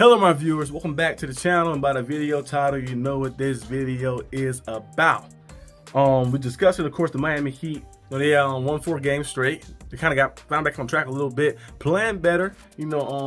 Hello my viewers, welcome back to the channel, and by the video title you know what this video is about. We're discussing of course the Miami Heat. They won 4 games straight. They kind of found back on track a little bit, playing better,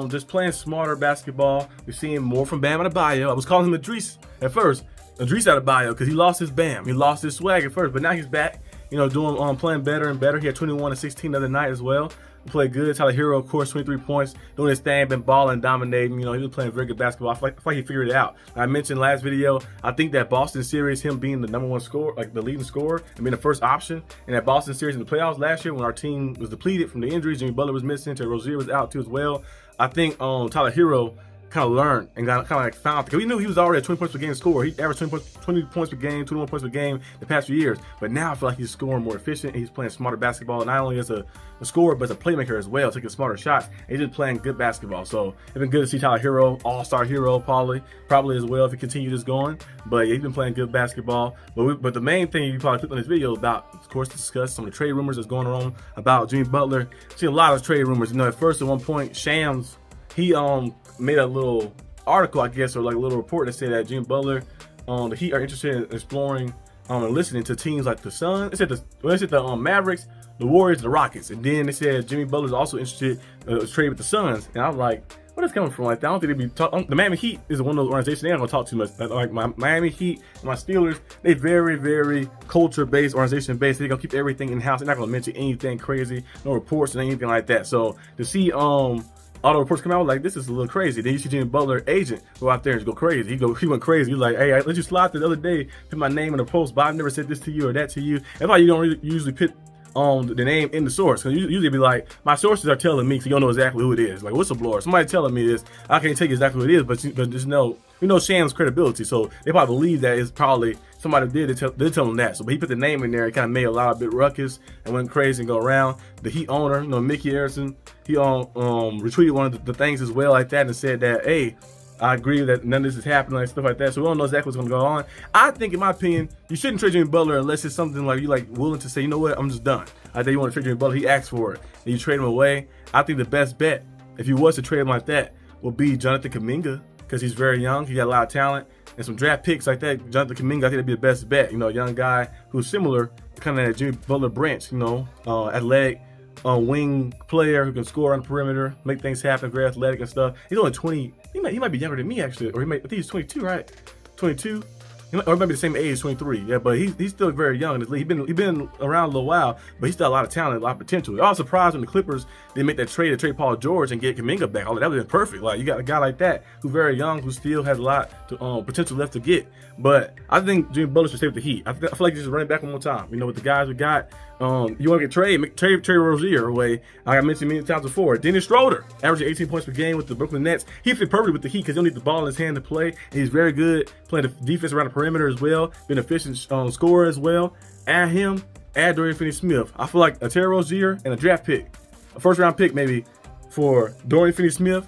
just playing smarter basketball. We're seeing more from Bam Adebayo. I was calling him Idris at first, Idris Adebayo, because he lost his Bam, he lost his swag at first, but now he's back, doing playing better and better. He had 21 and 16 the other night as well. Played good. Tyler Hero, of course, 23 points, doing his thing, been balling, dominating. He was playing very good basketball. I feel like he figured it out. I mentioned last video, I think that Boston series, him being the #1 scorer, like the leading scorer, and being the first option in that Boston series in the playoffs last year when our team was depleted from the injuries. Jimmy Butler was missing, Terry Rozier was out too as well. I think Tyler Hero kind of learned and got kind of like found, because we knew he was already a 20 points per game scorer. He averaged 20 points per game, 21 points per game the past few years. But now I feel like he's scoring more efficient, and he's playing smarter basketball, not only as a scorer, but as a playmaker as well, taking smarter shots. And he's just playing good basketball. So it's been good to see Tyler Hero, all-star hero probably as well if he continues this going. But yeah, he's been playing good basketball. But the main thing you probably clicked on this video about, of course, to discuss some of the trade rumors that's going on about Jimmy Butler. See a lot of trade rumors. At first at one point, Shams, he made a little article, I guess, or like a little report that said that Jimmy Butler, the Heat are interested in exploring and listening to teams like the Suns. They said the Mavericks, the Warriors, the Rockets, and then they said Jimmy Butler's also interested in trade with the Suns. And I was like, where is coming from like that? I don't think they'd be talking. The Miami Heat is one of those organizations they ain't gonna talk too much. Like my Miami Heat, my Steelers, they very, very culture-based, organization-based. They're gonna keep everything in house. They're not gonna mention anything crazy, no reports and anything like that. So to see all the reports come out like this is a little crazy. Then you see Jimmy Butler agent go out there and go crazy. He went crazy. He's like, hey, I let you slide the other day, put my name in the post, but I've never said this to you or that to you. That's why you don't really usually put the name in the source, because you usually be like, my sources are telling me, so you don't know exactly who it is. Like whistleblower, somebody telling me this, I can't tell you exactly who it is, but just know, Sham's credibility. So they probably believe that it's probably somebody did tell him that. So but he put the name in there, it kind of made a lot of bit ruckus and went crazy and go around. The Heat owner, Mickey Harrison, he retweeted one of the things as well like that and said that, hey, I agree that none of this is happening and stuff like that. So we don't know exactly what's going to go on. I think, in my opinion, you shouldn't trade Jimmy Butler unless it's something like you willing to say, you know what, I'm just done. I think you want to trade Jimmy Butler. He asked for it, and you trade him away. I think the best bet, if you was to trade him like that, would be Jonathan Kuminga, because he's very young. He got a lot of talent and some draft picks like that. Jonathan Kuminga, I think that'd be the best bet. A young guy who's similar, kind of that Jimmy Butler branch. Athletic. Wing player who can score on the perimeter, make things happen, very athletic and stuff. He's only 20. He might be younger than me actually, or I think he's 22, right? 22, or maybe the same age, 23. Yeah, but he's still very young in this league. He's been around a little while, but he's still a lot of talent, a lot of potential. I was surprised when the Clippers didn't make that trade to trade Paul George and get Kuminga back. That would have been perfect. Like, you got a guy like that who's very young, who still has a lot to, potential left to get. But I think Jimmy Butler should stay with the Heat. I feel like he's just running back one more time. With the guys we got. You want to get trade Rozier away. Like I mentioned many times before. Dennis Schroeder, averaging 18 points per game with the Brooklyn Nets. He fit perfectly with the Heat because he don't need the ball in his hand to play. And he's very good playing the defense around the perimeter as well. Being an efficient scorer as well. Add him, add Dorian Finney-Smith. I feel like a Terry Rozier and a draft pick, a first-round pick maybe, for Dorian Finney-Smith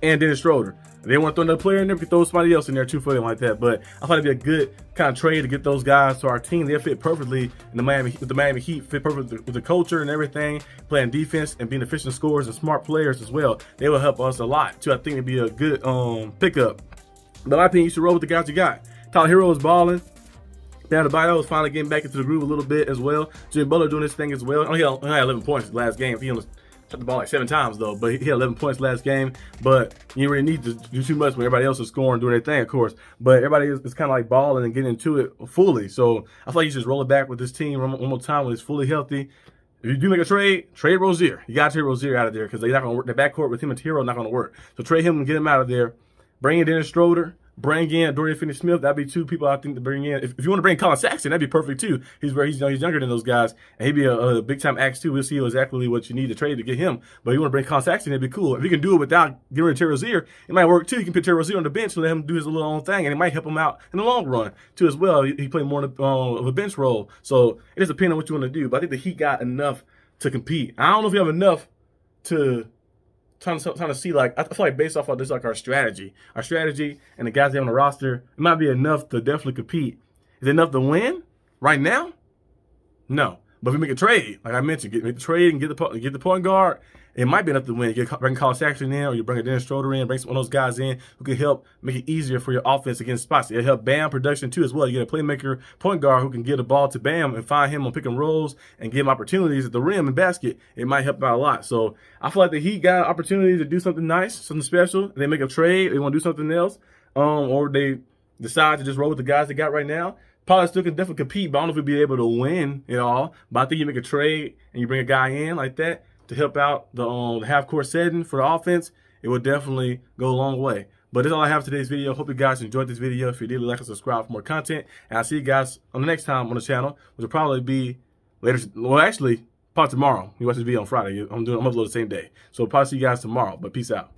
and Dennis Schroeder. They want to throw another player in there, we could throw somebody else in there too for them like that. But I thought it'd be a good kind of trade to get those guys to our team. They'll fit perfectly in the Miami Heat, fit perfectly with the culture and everything, playing defense and being efficient scorers and smart players as well. They will help us a lot too. I think it'd be a good pickup. But in my opinion, you should roll with the guys you got. Tyler Hero is balling. Bam Adebayo is finally getting back into the groove a little bit as well. Jimmy Butler doing his thing as well. He only had 11 points last game. He only shot the ball like 7 times though, but he had 11 points last game. But you didn't really need to do too much when everybody else is scoring, doing their thing, of course. But everybody is kind of like balling and getting into it fully. So I feel like you just roll it back with this team one more time when it's fully healthy. If you do make a trade Rozier. You got to trade Rozier out of there because they're not going to work. The backcourt with him and Hero not going to work. So trade him and get him out of there. Bring in Dennis Schroeder. Bring in Dorian Finney-Smith. That'd be 2 people I think to bring in. If you want to bring Colin Sexton, that'd be perfect too. He's younger than those guys, and he'd be a big time axe too. We'll see exactly what you need to trade to get him. But if you want to bring Colin Sexton, it'd be cool. If you can do it without getting rid of Terry Rozier, it might work too. You can put Terry Rozier on the bench and let him do his little own thing, and it might help him out in the long run too as well. He played more of a bench role, so it just depends on what you want to do. But I think the Heat got enough to compete. I don't know if you have enough to. Trying to see, like, I feel like based off of this, like our strategy and the guys they have on the roster, it might be enough to definitely compete. Is it enough to win right now? No. But if we make a trade, like I mentioned, make the trade and get the point guard it might be enough to win. You bring Colin Sexton in, or you bring a Dennis Schroeder in, bring one of those guys in who can help make it easier for your offense against spots. It'll help Bam production too as well. You get a playmaker point guard who can get the ball to Bam and find him on pick and rolls and give him opportunities at the rim and basket. It might help out a lot. So I feel like the Heat got an opportunity to do something nice, something special. They make a trade, they want to do something else, or they decide to just roll with the guys they got right now. Probably still can definitely compete, but I don't know if we'll be able to win at all. But I think you make a trade and you bring a guy in like that to help out the half-court setting for the offense, it would definitely go a long way. But that's all I have for today's video. Hope you guys enjoyed this video. If you did, like and subscribe for more content. And I'll see you guys on the next time on the channel, which will probably be later. Well, actually, probably tomorrow. You watch this video on Friday. I'm uploading the same day. So I'll probably see you guys tomorrow. But peace out.